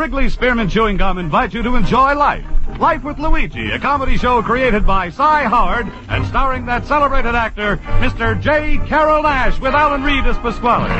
Wrigley Spearmint Chewing Gum invite you to enjoy life. Life with Luigi, a comedy show created by Cy Howard and starring that celebrated actor, Mr. J.Carrol Nash, with Alan Reed as Pasquale.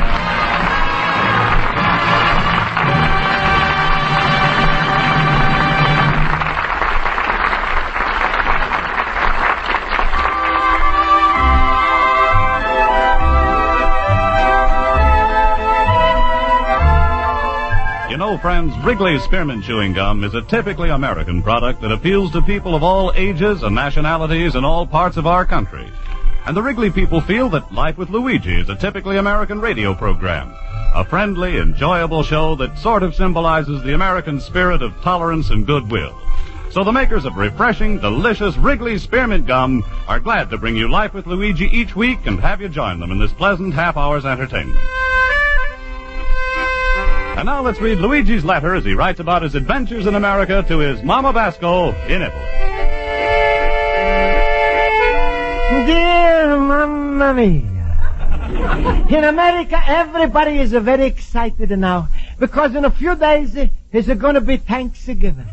You know, friends, Wrigley's Spearmint Chewing Gum is a typically American product that appeals to people of all ages and nationalities in all parts of our country. And the Wrigley people feel that Life with Luigi is a typically American radio program, a friendly, enjoyable show that sort of symbolizes the American spirit of tolerance and goodwill. So the makers of refreshing, delicious Wrigley's Spearmint Gum are glad to bring you Life with Luigi each week and have you join them in this pleasant half-hour's entertainment. And now let's read Luigi's letter as he writes about his adventures in America to his Mama Basco in Italy. Dear Mamma Mia. In America, everybody is very excited now because in a few days is going to be Thanksgiving.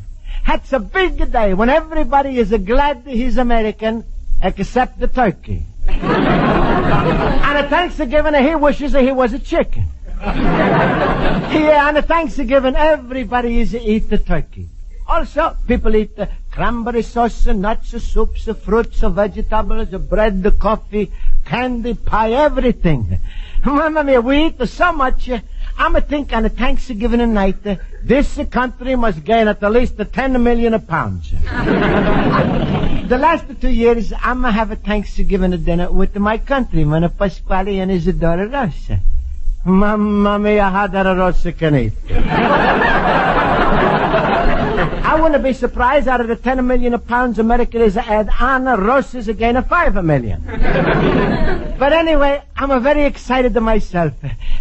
That's a big day when everybody is glad he's American except the turkey. And at Thanksgiving, he wishes he was a chicken. Yeah, on Thanksgiving, everybody eat the turkey. Also, people eat the cranberry sauce, nuts, soups, fruits, vegetables, bread, coffee, candy, pie, everything. Mamma mia, we eat so much. I'm thinking on Thanksgiving night, this country must gain at least 10 million pounds. The last 2 years, I'm going to have a Thanksgiving dinner with my countryman, Pasquale, and his daughter, Rosa. Mamma mia, how that Rosa can eat. I wouldn't be surprised out of the 10 million pounds America is add on, Rosa's again 5 million. But anyway, I'm very excited myself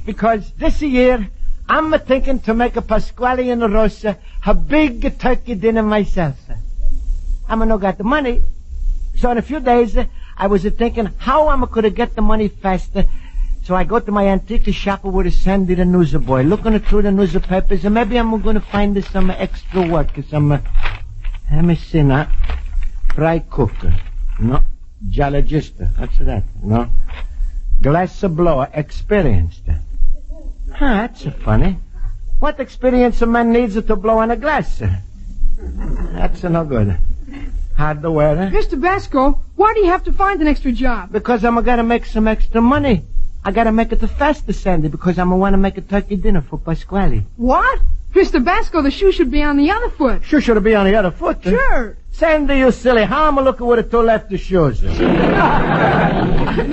because this year I'm thinking to make a Pasquale and a Rosa a big turkey dinner myself. I'm no got the money. So in a few days, I was thinking how I'm going to get the money faster. So I go to my antique shop with Sandy the newsboy, looking through the newspapers, and maybe I'm going to find some extra work, some, let me see now, fry cooker, no, geologist, what's that, no, glass blower, experienced. That's funny. What experience a man needs to blow on a glass? That's no good. Hardware. Mr. Basco, why do you have to find an extra job? Because I'm going to make some extra money. I gotta make it the faster, Sandy, because I'm gonna want to make a turkey dinner for Pasquale. What? Mr. Basco, the shoe should be on the other foot. Shoe should be on the other foot? Sure. Sandy, you silly. How am I looking with the 2 left shoes? No,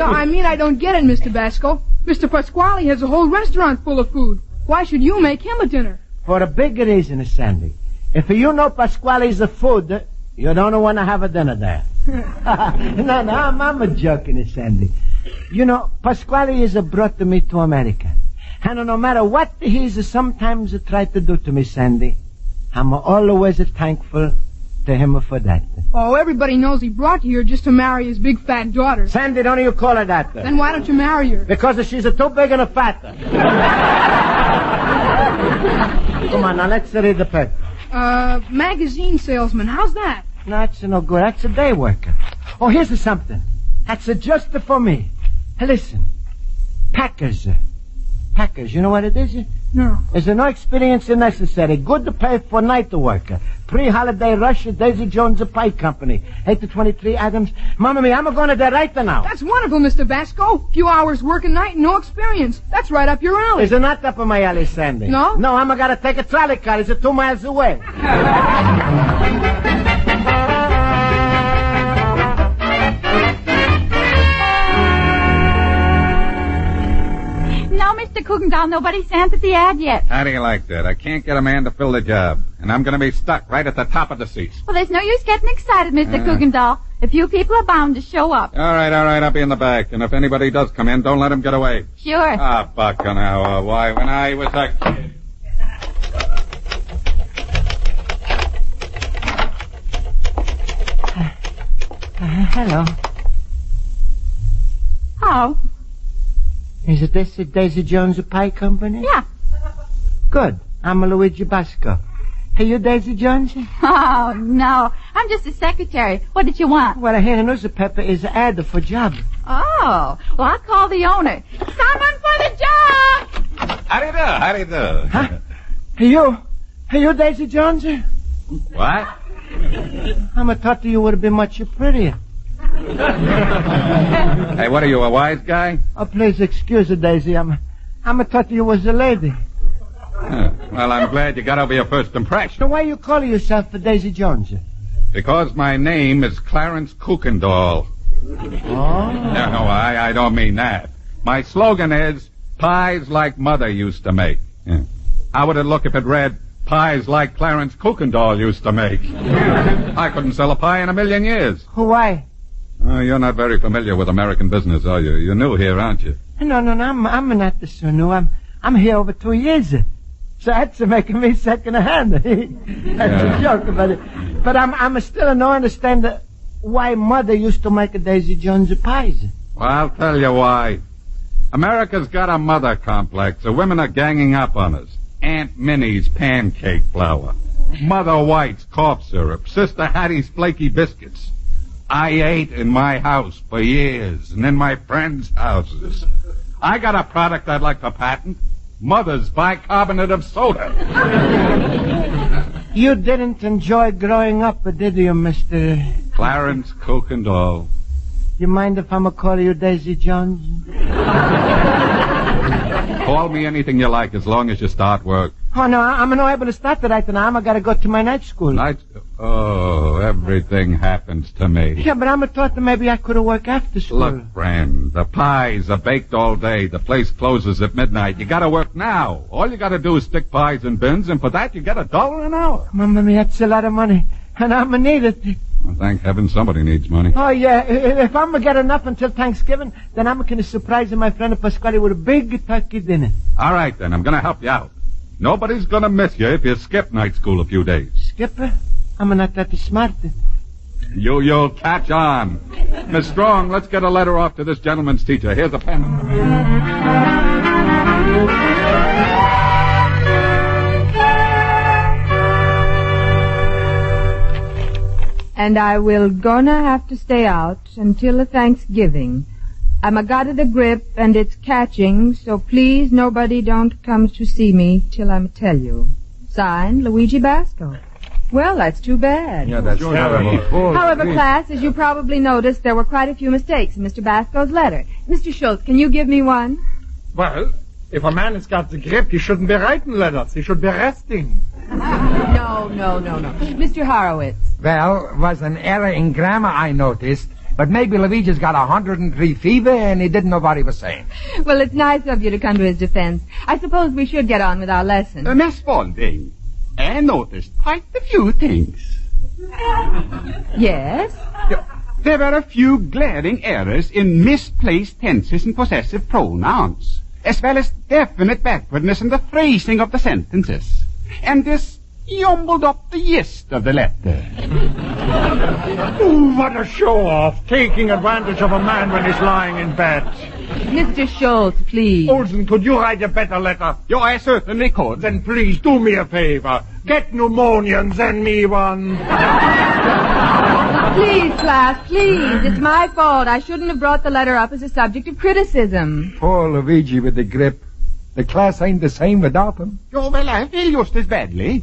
I mean I don't get it, Mr. Basco. Mr. Pasquale has a whole restaurant full of food. Why should you make him a dinner? For a big reason, Sandy. If you know Pasquale's food, you don't want to have a dinner there. No, I'm joking, Sandy. You know, Pasquale is brought me to America. And no matter what he's sometimes tried to do to me, Sandy, I'm always thankful to him for that. Oh, everybody knows he brought you here just to marry his big fat daughter. Sandy, don't you call her that? Then why don't you marry her? Because she's too big and fat. Come on, now let's read the paper. Magazine salesman, how's that? No, that's no good. That's a day worker. Oh, here's something. That's just for me. Listen. Packers. Packers, you know what it is? No. There's no experience necessary. Good pay for night worker. Pre-holiday rush, Daisy Jones Pie Company. 8 to 23 Adams. Mamma mia, I'm going there right now. That's wonderful, Mr. Basco. Few hours work a night and no experience. That's right up your alley. Is it not up my alley, Sandy? No? No, I'm going to take a trolley car. It's 2 miles away. No, Mr. Kugendall, nobody sent the ad yet. How do you like that? I can't get a man to fill the job, and I'm going to be stuck right at the top of the seats. Well, there's no use getting excited, Mr. Kugendall. A few people are bound to show up. All right, I'll be in the back, and if anybody does come in, don't let him get away. Sure. Ah, Bacchanal, why, when I was a kid... Hello. Oh. Is it this Daisy Jones Pie Company? Yeah. Good. I'm Luigi Basco. Hey, you Daisy Jones? Oh, no. I'm just a secretary. What did you want? Well, I hear the newspaper is an ad for job. Oh, well, I'll call the owner. Someone for the job! How do you do? Huh? Hey, you Daisy Jones? What? I'm thought you would have been much prettier. Hey, what are you, a wise guy? Oh, please excuse me, Daisy. I'm thought you was a lady. Well, I'm glad you got over your first impression. So why you call yourself Daisy Jones? Because my name is Clarence Kuykendall. Oh. No, I don't mean that. My slogan is, pies like Mother used to make. Yeah. How would it look if it read, pies like Clarence Kuykendall used to make? I couldn't sell a pie in a million years. Why? You're not very familiar with American business, are you? You're new here, aren't you? No, I'm not so new. I'm here over 2 years. So that's making me second hand. That's a joke about it. But I'm still no understand why Mother used to make a Daisy Jones pies. Well, I'll tell you why. America's got a mother complex. The women are ganging up on us. Aunt Minnie's pancake flour. Mother White's cough syrup. Sister Hattie's flaky biscuits. I ate in my house for years and in my friends' houses. I got a product I'd like to patent. Mother's bicarbonate of soda. You didn't enjoy growing up, did you, Mr. Clarence Kuykendall. You mind if I'm call you Daisy Jones? Call me anything you like as long as you start work. Oh, no, I'm not able to start right now. I'm got to go to my night school. Oh, everything happens to me. Yeah, but I'm thought that maybe I could have worked after school. Look, friend, the pies are baked all day. The place closes at midnight. You gotta work now. All you gotta do is stick pies in bins, and for that you get $1 an hour. Mamma mia, that's a lot of money. And I'm gonna need it. Well, thank heaven somebody needs money. Oh, yeah. If I'm gonna get enough until Thanksgiving, then I'm gonna surprise my friend Pasquale with a big turkey dinner. All right, then. I'm gonna help you out. Nobody's gonna miss you if you skip night school a few days. Skipper? I'm not that smart. You'll catch on. Miss Strong, let's get a letter off to this gentleman's teacher. Here's a pen. And I will gonna have to stay out until Thanksgiving. I'm got the grip and it's catching, so please nobody don't come to see me till I'm tell you. Signed, Luigi Basco. Well, that's too bad. Yeah, that's terrible. However, class, as you probably noticed, there were quite a few mistakes in Mr. Basco's letter. Mr. Schultz, can you give me one? Well, if a man has got the grip, he shouldn't be writing letters. He should be resting. No. Mr. Horowitz. Well, was an error in grammar, I noticed. But maybe Luigi's got 103 fever and he didn't know what he was saying. Well, it's nice of you to come to his defense. I suppose we should get on with our lesson. Miss Spaulding, I noticed quite a few things. Yes? There were a few glaring errors in misplaced tenses and possessive pronouns, as well as definite backwardness in the phrasing of the sentences. And this jumbled up the gist of the letter. Ooh, what a show-off, taking advantage of a man when he's lying in bed. Mr. Schultz, please. Olsen, could you write a better letter? I certainly could. Then please do me a favor. Get pneumonia and send me one. Please, class, please. It's my fault. I shouldn't have brought the letter up as a subject of criticism. Poor Luigi with the grip. The class ain't the same without him. Well, I feel just as badly.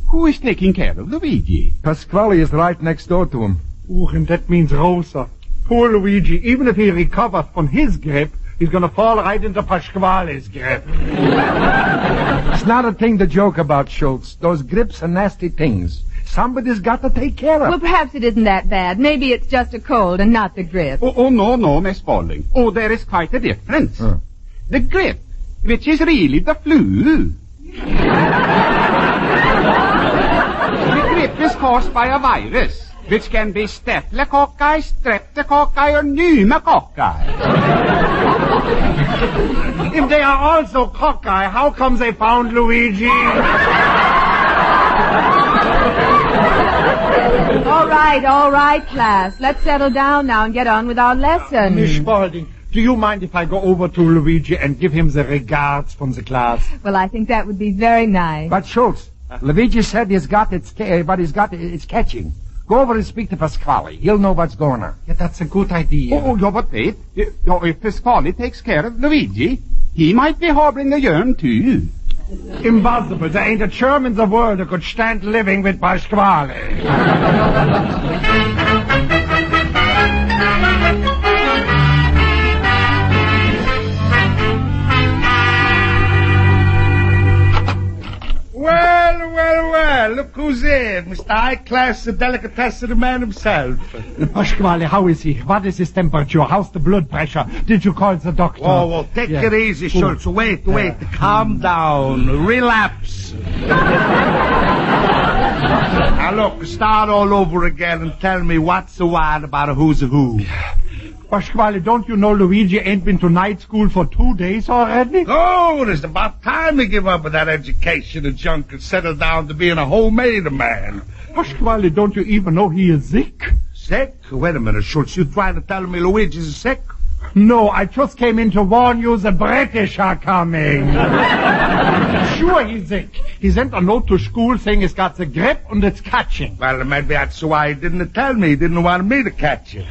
Who is taking care of Luigi? Pasquali is right next door to him. Ooh, and that means Rosa. Poor Luigi, even if he recovers from his grip, he's going to fall right into Pasquale's grip. It's not a thing to joke about, Schultz. Those grips are nasty things. Somebody's got to take care of. Well, perhaps it isn't that bad. Maybe it's just a cold and not the grip. Oh, no, Miss Spaulding. Oh, there is quite a difference. The grip, which is really the flu. The grip is caused by a virus, which can be staphylococci, streptococci, or pneumococci. If they are also cockeye, how come they found Luigi? All right, class. Let's settle down now and get on with our lesson. Miss Spaulding, do you mind if I go over to Luigi and give him the regards from the class? Well, I think that would be very nice. But, Schultz, Luigi said he's got it's catching. Go over and speak to Pasquale. He'll know what's going on. Yeah, that's a good idea. Oh, yeah, but wait. If Pasquali takes care of Luigi, he might be harboring the germ too. Impossible. There ain't a germ in the world that could stand living with Pasquale. Well, look who's in. Mr. High-Class, the delicatessen man himself. Pasquale, how is he? What is his temperature? How's the blood pressure? Did you call the doctor? Oh, take it easy, Schultz. Wait. Calm down. Relapse. Now, look, start all over again and tell me what's the word about a who's a who. Pasquale, don't you know Luigi ain't been to night school for 2 days already? Oh, it's about time to give up with that education and junk and settle down to being a homemade man. Pasquale, don't you even know he is sick? Sick? Wait a minute, Schultz. You trying to tell me Luigi's sick? No, I just came in to warn you the British are coming. Sure he's sick. He sent a note to school saying he's got the grip and it's catching. Well, maybe that's why he didn't tell me. He didn't want me to catch it.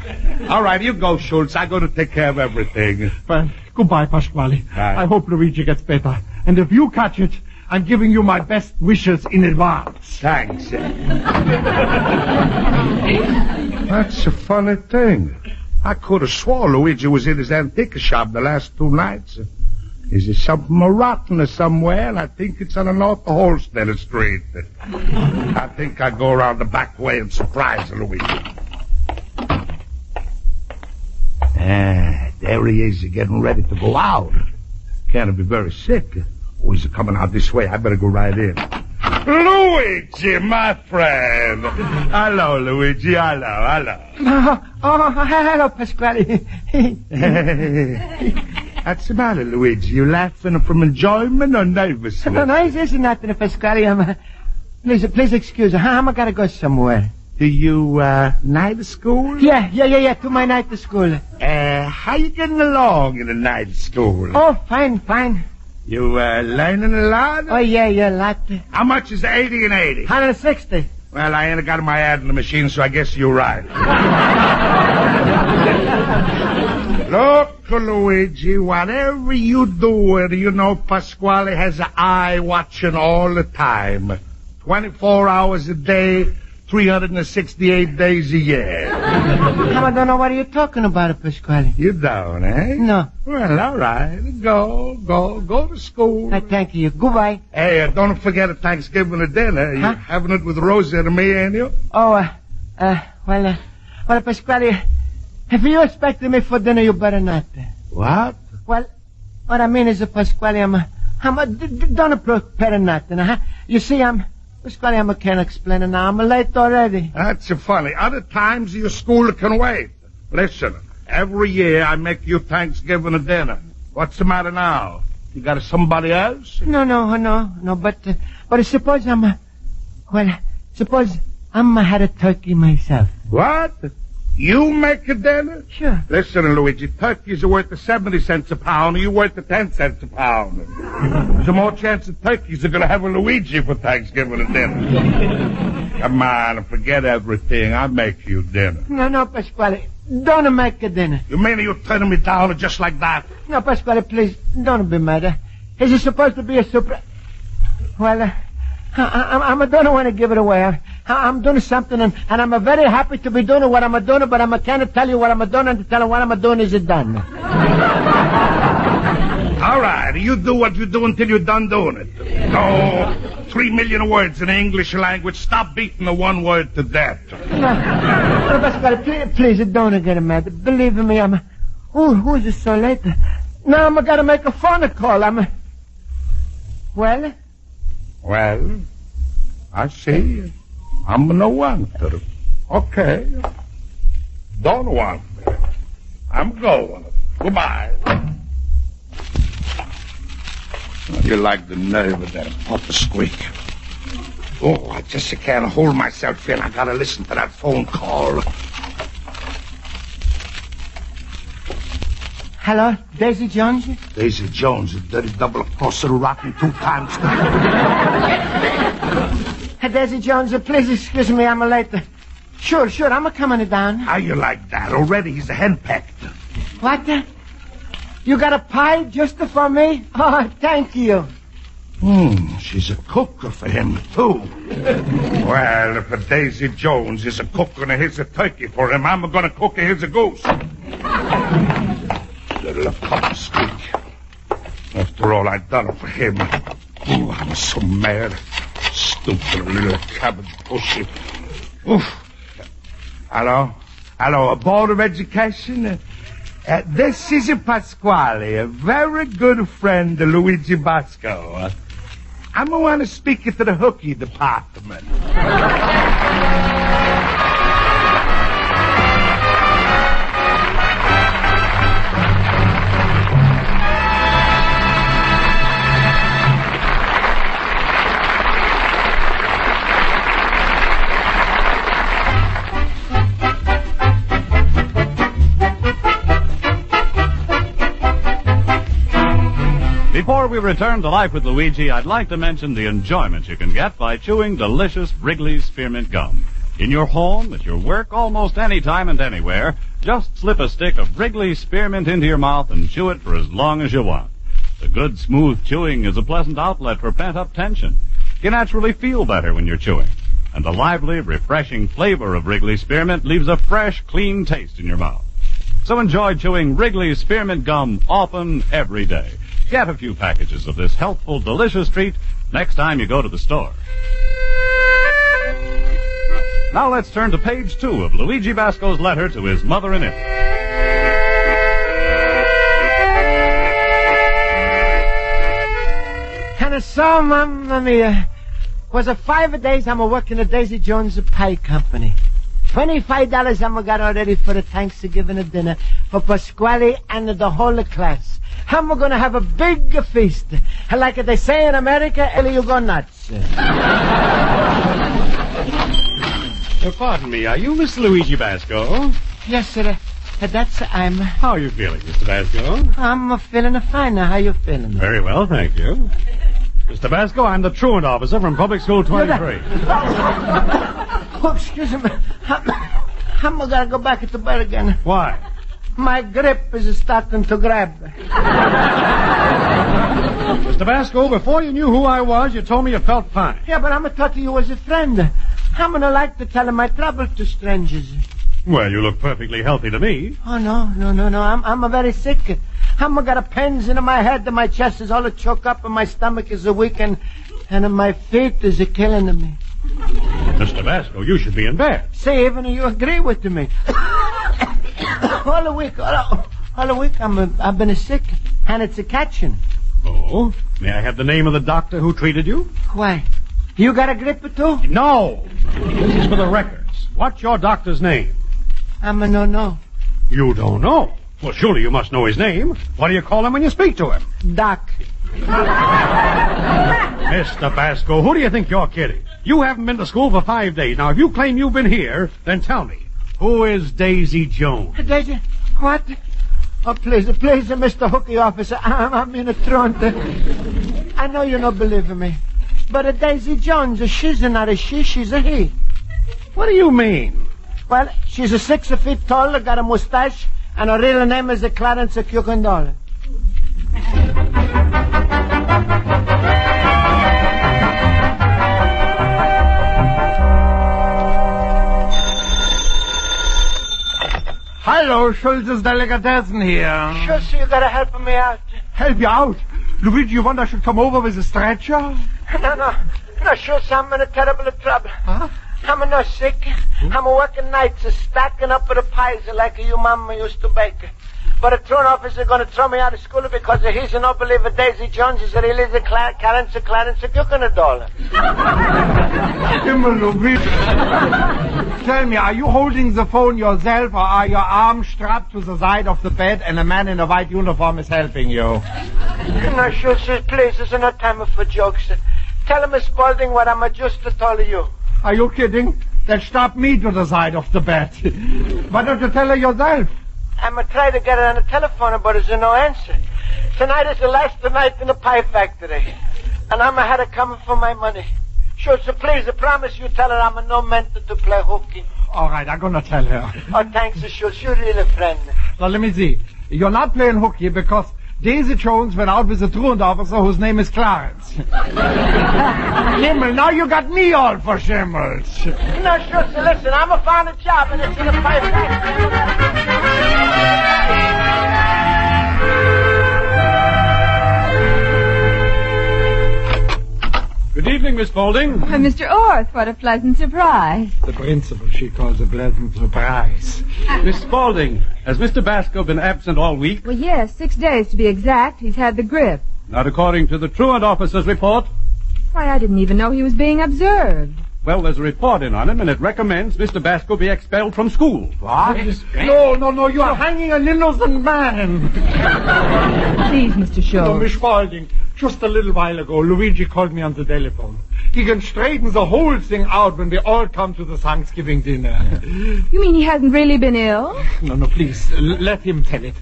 All right, you go, Schultz. I'm going to take care of everything. Well, goodbye, Pasquale. Bye. I hope Luigi gets better. And if you catch it, I'm giving you my best wishes in advance. Thanks. That's a funny thing. I could have swore Luigi was in his antique shop the last 2 nights. Is there something rotten somewhere? I think it's on the North Holstein Street. I think I'll go around the back way and surprise Luigi. There he is, getting ready to go out. Can't be very sick. Oh, he's coming out this way. I better go right in. Luigi, my friend. Hello, Luigi. Hello. Hello, Pasquale. What's the matter, Luigi? You laughing from enjoyment or nervousness? No, it isn't nothing, Pasquale. Please excuse me. I'm going to go somewhere. Do you, night school? Yeah, to my night school. How you getting along in the night school? Oh, fine. You, learning a lot? Oh, yeah, a lot. How much is 80 and 80? 160. Well, I ain't got my ad in the machine, so I guess you're right. Look, Luigi, whatever you do, you know Pasquale has an eye watching all the time. 24 hours a day, 368 days a year. I don't know what you're talking about, Pasquale. You don't, eh? No. Well, all right. Go to school. I thank you. Goodbye. Hey, don't forget a Thanksgiving dinner. You're having it with Rosie and me, ain't you? Oh, well, Pasquale, if you expecting me for dinner, you better not. What? Well, what I mean is, Pasquale, don't prepare nothing, huh? You see, Pasquale, I can't explain it now. I'm late already. That's funny. Other times your school can wait. Listen, every year I make you Thanksgiving dinner. What's the matter now? You got somebody else? No, but suppose suppose I'm had a turkey myself. What? You make a dinner? Sure. Listen, Luigi, turkeys are worth 70 cents a pound, and you worth 10 cents a pound. There's more chance that turkeys are going to have a Luigi for Thanksgiving dinner. Come on, forget everything. I'll make you dinner. No, Pasquale, don't make a dinner. You mean you're turning me down just like that? No, Pasquale, please, don't be mad. Is it supposed to be a surprise? Well, I don't want to give it away. I'm doing something, and I'm very happy to be doing what I'm doing, but I can't tell you what I'm doing, and to tell you what I'm doing is done. All right, you do what you do until you're done doing it. Oh, 3 million words in the English language. Stop beating the one word to death. No, Pasquale, please don't get mad. Believe me, who's it so late? Now I'm going to make a phone call. Well, I see. I'm no wanter. Okay. Don't want me. I'm going. Goodbye. You like the nerve of that papa squeak. Oh, I just can't hold myself in. I gotta listen to that phone call. hello, Daisy Jones? Daisy Jones, a dirty double-crosser, rotten 2 times. Daisy Jones, please excuse me, I'm late. Sure, I'm a-coming down. How you like that? Already he's a henpecked. What? You got a pie just for me? Oh, thank you. She's a cooker for him, too. Well, if a Daisy Jones is a cooker and here's a turkey for him, I'm gonna cook a here's a goose. Little pup squeak. After all I've done for him. Oh, I'm so mad. Stupid little cabbage pussy. Oof. Hello, a Board of Education? This is Pasquale, a very good friend of Luigi Basco. I'm going to want to speak to the hooky department. Before we return to Life with Luigi, I'd like to mention the enjoyment you can get by chewing delicious Wrigley's Spearmint Gum. In your home, at your work, almost any time and anywhere, just slip a stick of Wrigley's Spearmint into your mouth and chew it for as long as you want. The good, smooth chewing is a pleasant outlet for pent-up tension. You naturally feel better when you're chewing. And the lively, refreshing flavor of Wrigley's Spearmint leaves a fresh, clean taste in your mouth. So enjoy chewing Wrigley's Spearmint Gum often, every day. Get a few packages of this healthful, delicious treat next time you go to the store. Now let's turn to page 2 of Luigi Basco's letter to his mother in Italy. And so, Mamma Mia, was a 5 days I'm working at Daisy Jones Pie Company. $25 I'm got already for the Thanksgiving dinner for Pasquali and the whole class. I'm going to have a big feast. Like they say in America, Ellie, you go nuts. Pardon me, are you Miss Luigi Basco? Yes, sir. That's I'm. How are you feeling, Mr. Basco? I'm feeling fine. How you feeling? Very well, thank you. Mr. Basco, I'm the truant officer from Public School 23. Oh, excuse me. I'm going to go back to bed again. Why? My grip is starting to grab. Mr. Basco, before you knew who I was, you told me you felt fine. Yeah, but I'm thought you was a friend. I'm going to like to tell my trouble to strangers. Well, you look perfectly healthy to me. Oh, no. I'm a very sick. I'm got a pains in my head, and my chest is all choked up, and my stomach is weak, and my feet is killing me. Mr. Basco, you should be in bed. Say, even you agree with me. all week I've been sick, and it's a catching. Oh? May I have the name of the doctor who treated you? Why? You got a grip too? No. This is for the records. What's your doctor's name? I'm a no. You don't know? Well, surely you must know his name. What do you call him when you speak to him? Doc. Mr. Basco, who do you think you're kidding? You haven't been to school for 5 days. Now, if you claim you've been here, then tell me, who is Daisy Jones? Daisy? What? Oh, please, Mr. Hooky officer, I'm in a truant. I know you don't believe me, but Daisy Jones, she's not a she, she's a he. What do you mean? Well, she's 6 feet tall, got a mustache, and her real name is Clarence Cucandol. Hello, Schulze's Delicatessen here. Schulze, you gotta help me out. Help you out? Luigi, you want I should come over with a stretcher? No, Schulze, I'm in a terrible trouble. Huh? I'm not sick. I'm working nights, stacking up the pies like your mama used to bake. But a truant officer is going to throw me out of school because he's an unbeliever. Daisy Jones is really the Clarence Cucandol. Luigi. Tell me, are you holding the phone yourself, or are your arms strapped to the side of the bed and a man in a white uniform is helping you? No, Schulze, please, there's no time for jokes. Tell Miss Spaulding what I'm just told you. Are you kidding? Then strap me to the side of the bed. Why don't you tell her yourself? I'm trying to get her on the telephone, but there's no answer. Tonight is the last night in the pie factory, and I'm had to come for my money. Sure, so please, I promise you tell her I'm no meant to play hooky. All right, I'm gonna tell her. Oh, thanks, sure. You're really a friend. Now, let me see. You're not playing hooky because Daisy Jones went out with a truant officer whose name is Clarence. Himmel, now you got me all for shimmels. No, sure, so listen, I'm a found a job and it's in a pipe Good evening, Miss Spaulding. Why, Mr. Orth, what a pleasant surprise. The principal she calls a pleasant surprise. Miss Spaulding, has Mr. Basco been absent all week? Well, yes, 6 days to be exact. He's had the grip. Not according to the truant officer's report. Why, I didn't even know he was being observed. Well, there's a report in on him, and it recommends Mr. Basco be expelled from school. What? No, you're hanging an innocent man. Please, Mr. Shaw. No, Miss Spaulding, just a little while ago, Luigi called me on the telephone. He can straighten the whole thing out when we all come to the Thanksgiving dinner. You mean he hasn't really been ill? No, please, let him tell it.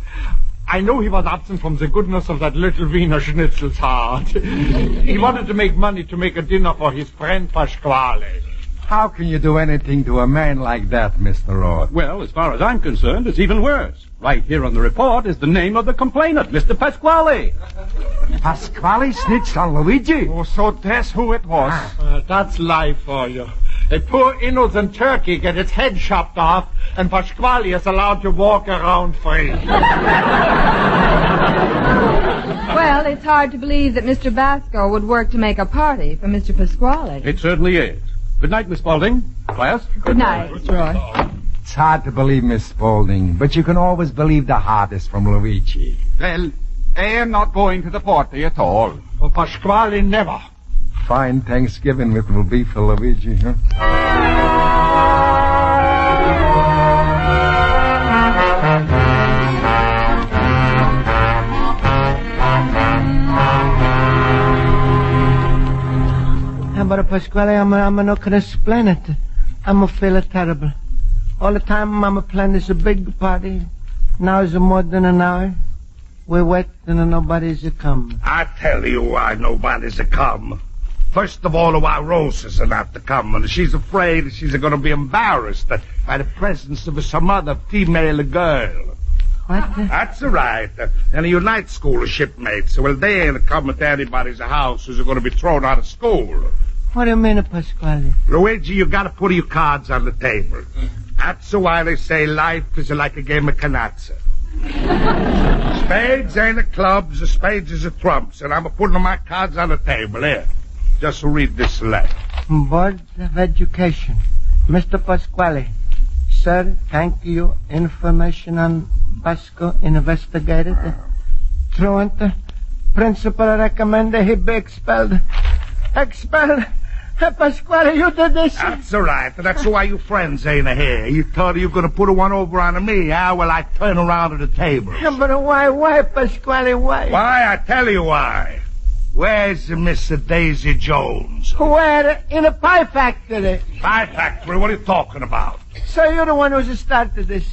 I know he was absent from the goodness of that little Wiener Schnitzel's heart. He wanted to make money to make a dinner for his friend Pasquale. How can you do anything to a man like that, Mr. Orth? Well, as far as I'm concerned, it's even worse. Right here on the report is the name of the complainant, Mr. Pasquale. Pasquale snitched on Luigi? Oh, so that's who it was. That's life for you. A poor innocent turkey get its head chopped off, and Pasquale is allowed to walk around free. Well, it's hard to believe that Mr. Basco would work to make a party for Mr. Pasquale. It certainly is. Good night, Miss Spaulding. Class? Good night, Roy. It's hard to believe, Miss Spaulding, but you can always believe the hardest from Luigi. Well, I am not going to the party at all. For Pasquale, never. Fine Thanksgiving it will be for Luigi, huh? But Pasquale, I'm not gonna explain it. I'm feel terrible. All the time I'm planning this a big party. Now it's more than an hour. We're waiting and nobody's a come. I tell you why nobody's a come. First of all, why Rosa's not to come, and she's afraid she's going to be embarrassed by the presence of some other female girl. What? That's right. And your night school shipmates. Well, they ain't coming to anybody's house who's going to be thrown out of school. What do you mean, Pasquale? Luigi, you got to put your cards on the table. That's why they say life is like a game of canazza. Spades ain't a clubs, the spades is a trumps, and I'm putting my cards on the table here. Just read this letter. Board of Education. Mr. Pasquale. Sir, thank you. Information on Basco investigated. Truant. Principal recommended he be expelled. Expelled? Pasquale, you did this? That's all right. That's why you friends ain't here. You thought you were going to put one over on me, huh? Well, I turn around at the table. But why, Pasquale, why? Why? I tell you why. Where's Miss Daisy Jones? Where? In a pie factory. Pie factory? What are you talking about? So you're the one who's started this.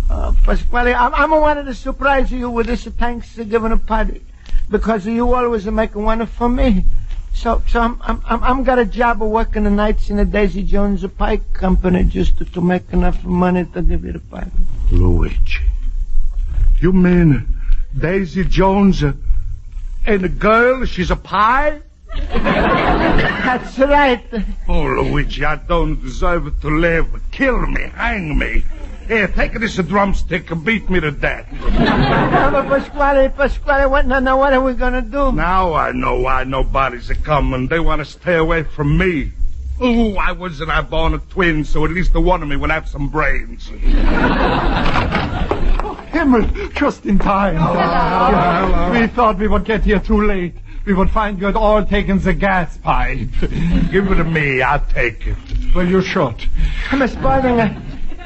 Pasquale, I'm wanted to surprise you with this Thanksgiving party. Because you always are making one for me. So I'm got a job of working the nights in the Daisy Jones Pie Company just to make enough money to give you the party. Luigi, you mean Daisy Jones ain't a girl? She's a pie? That's right. Oh, Luigi, I don't deserve to live. Kill me, hang me. Here, take this drumstick and beat me to death. Pasquale, what are we gonna do? Now I know why nobody's coming. They want to stay away from me. Oh, why wasn't I born a twin so at least the one of me would have some brains? Himmel, just in time. Hello. We thought we would get here too late. We would find you had all taken the gas pipe. Give it to me, I'll take it. Well, you should.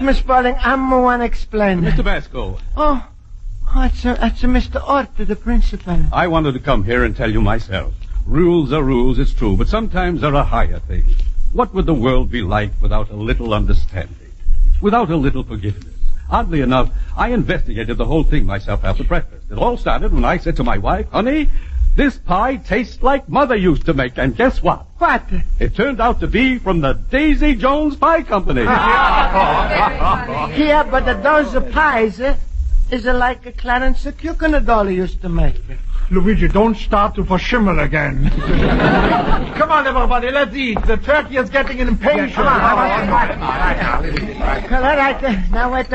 Miss Spaulding, I'm the one explain. Mr. Basco. Oh, that's Mr. Orth, the principal. I wanted to come here and tell you myself. Rules are rules, it's true, but sometimes there are higher things. What would the world be like without a little understanding? Without a little forgiveness? Oddly enough, I investigated the whole thing myself after breakfast. It all started when I said to my wife, honey, This pie tastes like Mother used to make, and guess what? What? It turned out to be from the Daisy Jones Pie Company. Yeah, but those pies is like a Clarence Cucumber doll he used to make. Luigi, don't start to verschimmel again. Come on, everybody, let's eat. The turkey is getting impatient. All right, now wait.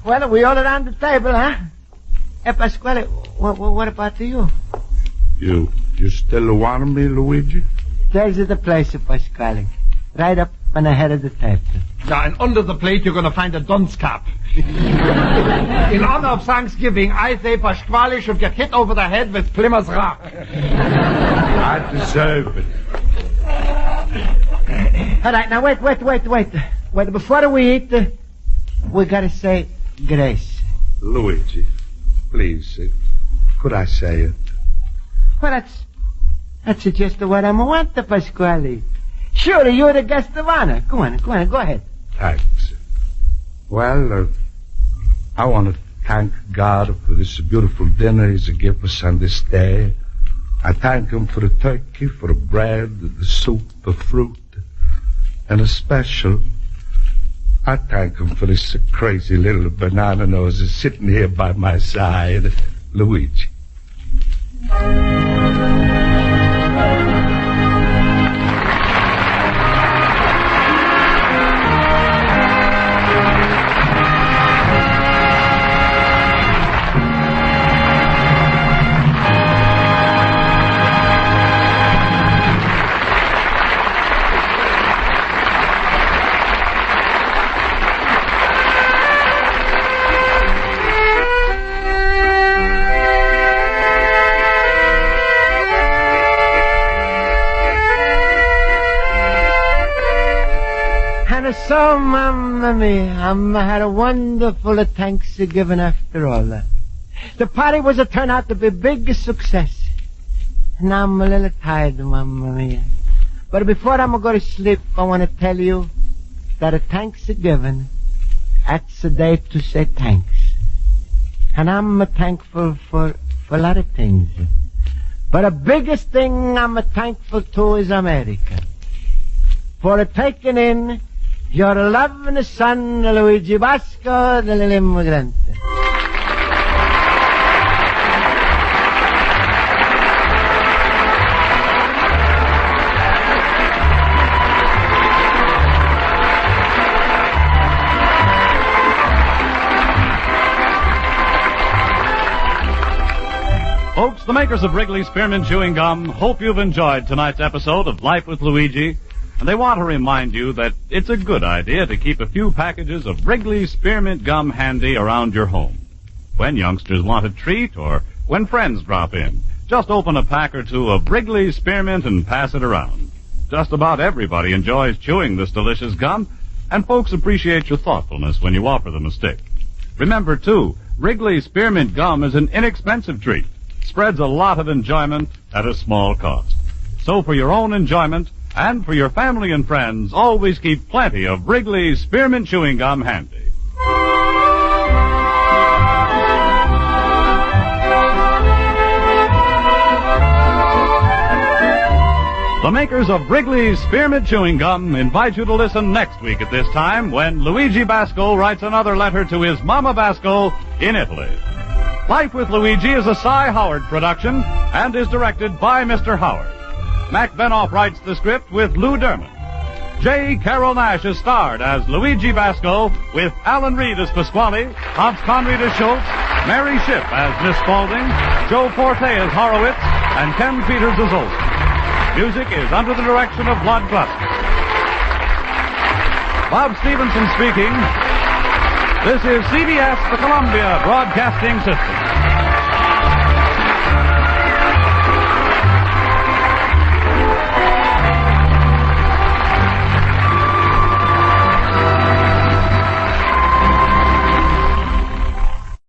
Well, we all around the table, huh? Hey, Pasquale, what about you? You still want me, Luigi? There's the place, Pasquale. Right up on the head of the table. Yeah, and under the plate you're going to find a dunce cap. In honor of Thanksgiving, I say Pasquale should get hit over the head with Plymouth Rock. I deserve it. All right, now wait. Wait, before we eat, we gotta say grace. Luigi, please, could I say it? Well, that's just what I want, Pasquale. Sure, you're the guest of honor. Go on, go ahead. Thanks. Well, I want to thank God for this beautiful dinner He's given us on this day. I thank Him for the turkey, for the bread, the soup, the fruit, and especially, I thank Him for this crazy little banana nose sitting here by my side, Luigi. So, Mamma Mia, I had a wonderful Thanksgiving after all. The party was a turn out to be a big success. And I'm a little tired, Mamma Mia. But before I'm going to sleep, I want to tell you that a Thanksgiving, that's a day to say thanks. And I'm thankful for a lot of things. But the biggest thing I'm thankful to is America. For taking in your loving son, Luigi Basco, the little immigrant. Folks, the makers of Wrigley Spearmint Chewing Gum hope you've enjoyed tonight's episode of Life with Luigi. And they want to remind you that it's a good idea to keep a few packages of Wrigley Spearmint Gum handy around your home. When youngsters want a treat or when friends drop in, just open a pack or two of Wrigley Spearmint and pass it around. Just about everybody enjoys chewing this delicious gum, and folks appreciate your thoughtfulness when you offer them a stick. Remember, too, Wrigley Spearmint Gum is an inexpensive treat. Spreads a lot of enjoyment at a small cost. So for your own enjoyment, and for your family and friends, always keep plenty of Wrigley's Spearmint Chewing Gum handy. The makers of Wrigley's Spearmint Chewing Gum invite you to listen next week at this time when Luigi Basco writes another letter to his Mama Basco in Italy. Life with Luigi is a Cy Howard production and is directed by Mr. Howard. Mac Benoff writes the script with Lou Derman. J.Carrol Nash is starred as Luigi Basco with Alan Reed as Pasquali, Hobbs Conried as Schultz, Mary Shipp as Miss Spaulding, Joe Forte as Horowitz, and Ken Peters as Olson. Music is under the direction of Lud Gluskin. Bob Stevenson speaking. This is CBS, the Columbia Broadcasting System.